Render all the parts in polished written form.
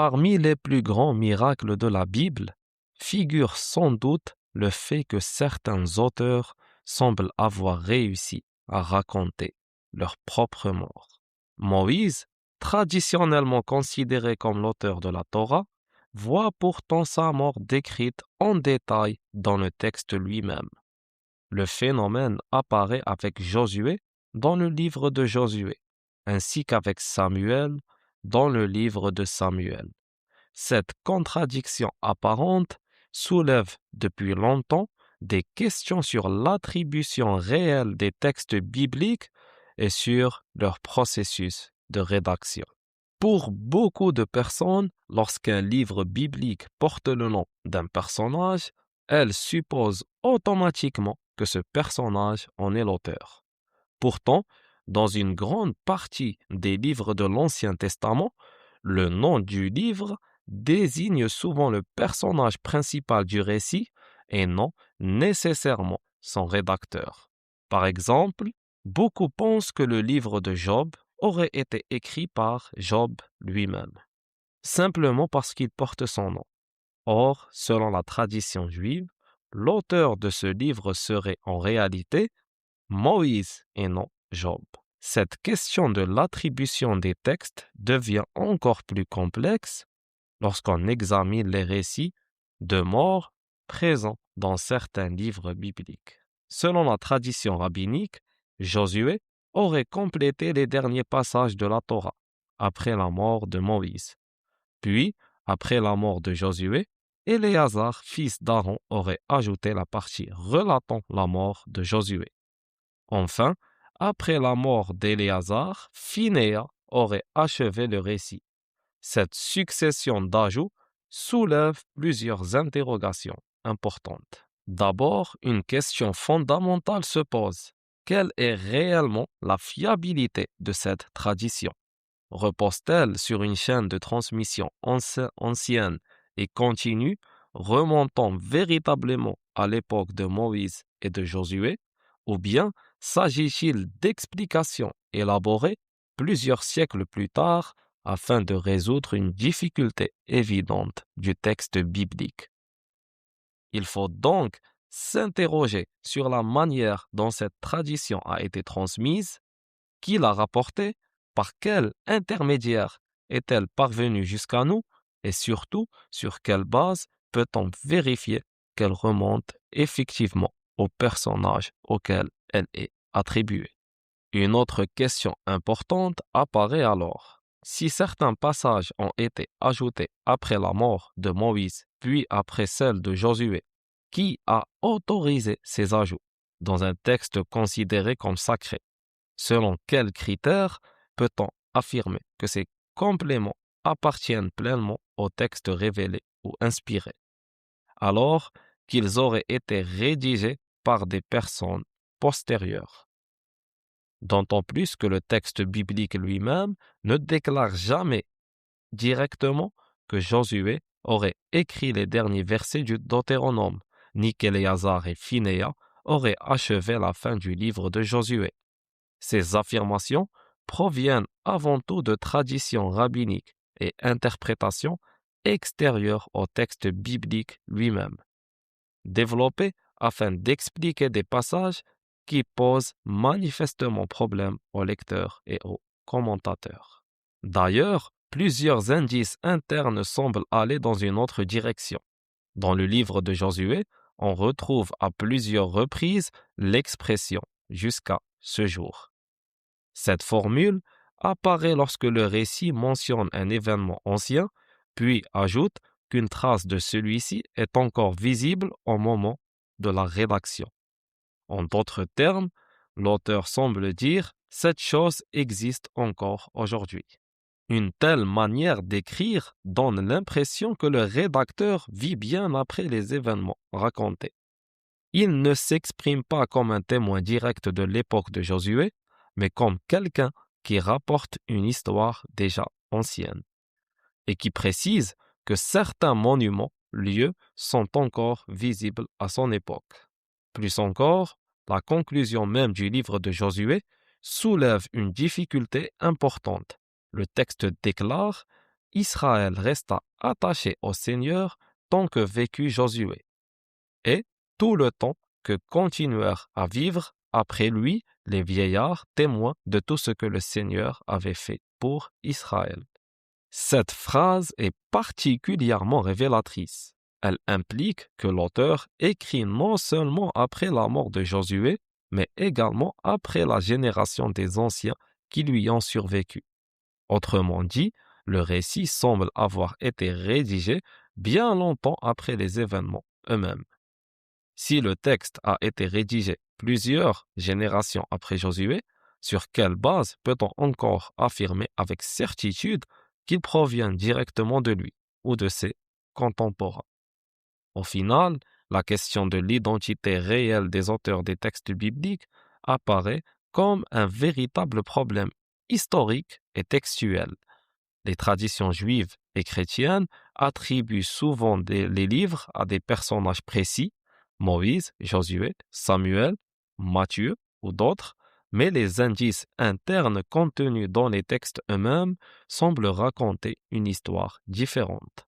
Parmi les plus grands miracles de la Bible figure sans doute le fait que certains auteurs semblent avoir réussi à raconter leur propre mort. Moïse, traditionnellement considéré comme l'auteur de la Torah, voit pourtant sa mort décrite en détail dans le texte lui-même. Le phénomène apparaît avec Josué dans le livre de Josué, ainsi qu'avec Samuel dans le livre de Samuel. Cette contradiction apparente soulève depuis longtemps des questions sur l'attribution réelle des textes bibliques et sur leur processus de rédaction. Pour beaucoup de personnes, lorsqu'un livre biblique porte le nom d'un personnage, elles supposent automatiquement que ce personnage en est l'auteur. Pourtant, dans une grande partie des livres de l'Ancien Testament, le nom du livre désigne souvent le personnage principal du récit et non nécessairement son rédacteur. Par exemple, beaucoup pensent que le livre de Job aurait été écrit par Job lui-même, simplement parce qu'il porte son nom. Or, selon la tradition juive, l'auteur de ce livre serait en réalité Moïse et non Job. Cette question de l'attribution des textes devient encore plus complexe lorsqu'on examine les récits de morts présents dans certains livres bibliques. Selon la tradition rabbinique, Josué aurait complété les derniers passages de la Torah après la mort de Moïse. Puis, après la mort de Josué, Éléazar, fils d'Aaron, aurait ajouté la partie relatant la mort de Josué. Enfin, après la mort d'Éléazar, Phinéa aurait achevé le récit. Cette succession d'ajouts soulève plusieurs interrogations importantes. D'abord, une question fondamentale se pose. Quelle est réellement la fiabilité de cette tradition? Repose-t-elle sur une chaîne de transmission ancienne et continue, remontant véritablement à l'époque de Moïse et de Josué, ou bien s'agit-il d'explications élaborées plusieurs siècles plus tard afin de résoudre une difficulté évidente du texte biblique? Il faut donc s'interroger sur la manière dont cette tradition a été transmise, qui l'a rapportée, par quel intermédiaire est-elle parvenue jusqu'à nous et surtout sur quelle base peut-on vérifier qu'elle remonte effectivement au personnage auquel elle est attribuée. Une autre question importante apparaît alors. Si certains passages ont été ajoutés après la mort de Moïse, puis après celle de Josué, qui a autorisé ces ajouts dans un texte considéré comme sacré? Selon quels critères peut-on affirmer que ces compléments appartiennent pleinement au texte révélé ou inspiré, alors qu'ils auraient été rédigés par des personnes postérieures? D'autant plus que le texte biblique lui-même ne déclare jamais directement que Josué aurait écrit les derniers versets du Deutéronome, ni qu'Éléazar et Phinéa auraient achevé la fin du livre de Josué. Ces affirmations proviennent avant tout de traditions rabbiniques et interprétations extérieures au texte biblique lui-même, développées afin d'expliquer des passages qui posent manifestement problème aux lecteurs et aux commentateurs. D'ailleurs, plusieurs indices internes semblent aller dans une autre direction. Dans le livre de Josué, on retrouve à plusieurs reprises l'expression « jusqu'à ce jour ». Cette formule apparaît lorsque le récit mentionne un événement ancien, puis ajoute qu'une trace de celui-ci est encore visible au moment de la rédaction. En d'autres termes, l'auteur semble dire « cette chose existe encore aujourd'hui ». Une telle manière d'écrire donne l'impression que le rédacteur vit bien après les événements racontés. Il ne s'exprime pas comme un témoin direct de l'époque de Josué, mais comme quelqu'un qui rapporte une histoire déjà ancienne et qui précise que certains monuments, lieux, sont encore visibles à son époque. Plus encore, la conclusion même du livre de Josué soulève une difficulté importante. Le texte déclare Israël resta attaché au Seigneur tant que vécut Josué, et tout le temps que continuèrent à vivre après lui les vieillards témoins de tout ce que le Seigneur avait fait pour Israël. Cette phrase est particulièrement révélatrice. Elle implique que l'auteur écrit non seulement après la mort de Josué, mais également après la génération des anciens qui lui ont survécu. Autrement dit, le récit semble avoir été rédigé bien longtemps après les événements eux-mêmes. Si le texte a été rédigé plusieurs générations après Josué, sur quelle base peut-on encore affirmer avec certitude qu'il provient directement de lui ou de ses contemporains? Au final, la question de l'identité réelle des auteurs des textes bibliques apparaît comme un véritable problème historique et textuel. Les traditions juives et chrétiennes attribuent souvent les livres à des personnages précis, Moïse, Josué, Samuel, Matthieu ou d'autres, mais les indices internes contenus dans les textes eux-mêmes semblent raconter une histoire différente.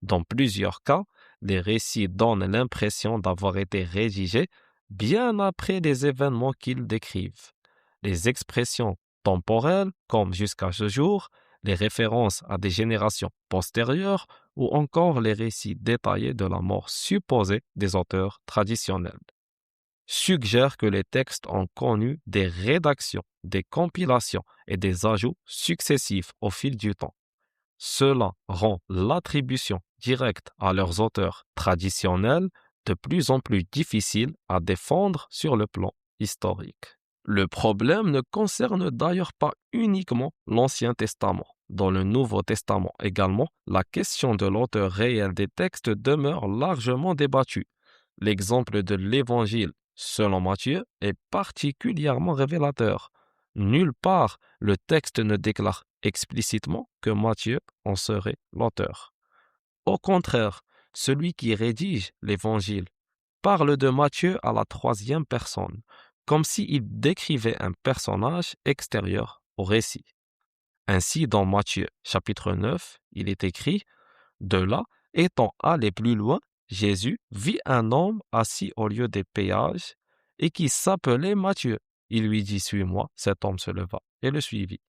Dans plusieurs cas, les récits donnent l'impression d'avoir été rédigés bien après les événements qu'ils décrivent. Les expressions temporelles, comme jusqu'à ce jour, les références à des générations postérieures ou encore les récits détaillés de la mort supposée des auteurs traditionnels, suggèrent que les textes ont connu des rédactions, des compilations et des ajouts successifs au fil du temps. Cela rend l'attribution directe à leurs auteurs traditionnels de plus en plus difficile à défendre sur le plan historique. Le problème ne concerne d'ailleurs pas uniquement l'Ancien Testament. Dans le Nouveau Testament également, la question de l'auteur réel des textes demeure largement débattue. L'exemple de l'Évangile selon Matthieu est particulièrement révélateur. Nulle part le texte ne déclare explicitement que Matthieu en serait l'auteur. Au contraire, celui qui rédige l'Évangile parle de Matthieu à la troisième personne, comme s'il décrivait un personnage extérieur au récit. Ainsi, dans Matthieu chapitre 9, il est écrit « De là, étant allé plus loin, Jésus vit un homme assis au lieu des péages et qui s'appelait Matthieu. Il lui dit « Suis-moi ». Cet homme se leva et le suivit. »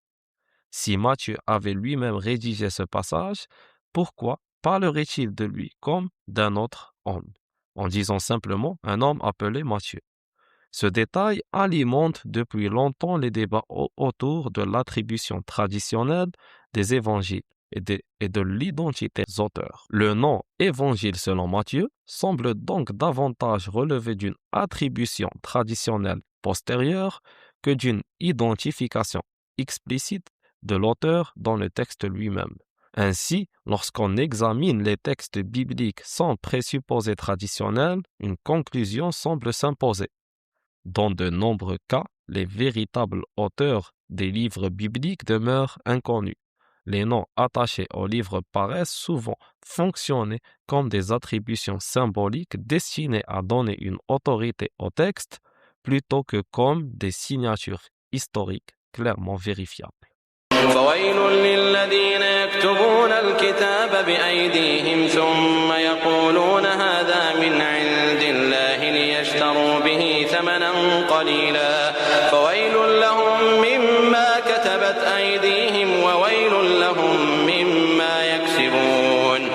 Si Matthieu avait lui-même rédigé ce passage, pourquoi parlerait-il de lui comme d'un autre homme, en disant simplement un homme appelé Matthieu? Ce détail alimente depuis longtemps les débats autour de l'attribution traditionnelle des évangiles et de l'identité des auteurs. Le nom évangile selon Matthieu semble donc davantage relever d'une attribution traditionnelle postérieure que d'une identification explicite de l'auteur dans le texte lui-même. Ainsi, lorsqu'on examine les textes bibliques sans présupposés traditionnels, une conclusion semble s'imposer. Dans de nombreux cas, les véritables auteurs des livres bibliques demeurent inconnus. Les noms attachés aux livres paraissent souvent fonctionner comme des attributions symboliques destinées à donner une autorité au texte plutôt que comme des signatures historiques clairement vérifiables. فويل للذين يكتبون الكتاب بأيديهم ثم يقولون هذا من عند الله ليشتروا به ثمنا قليلا فويل لهم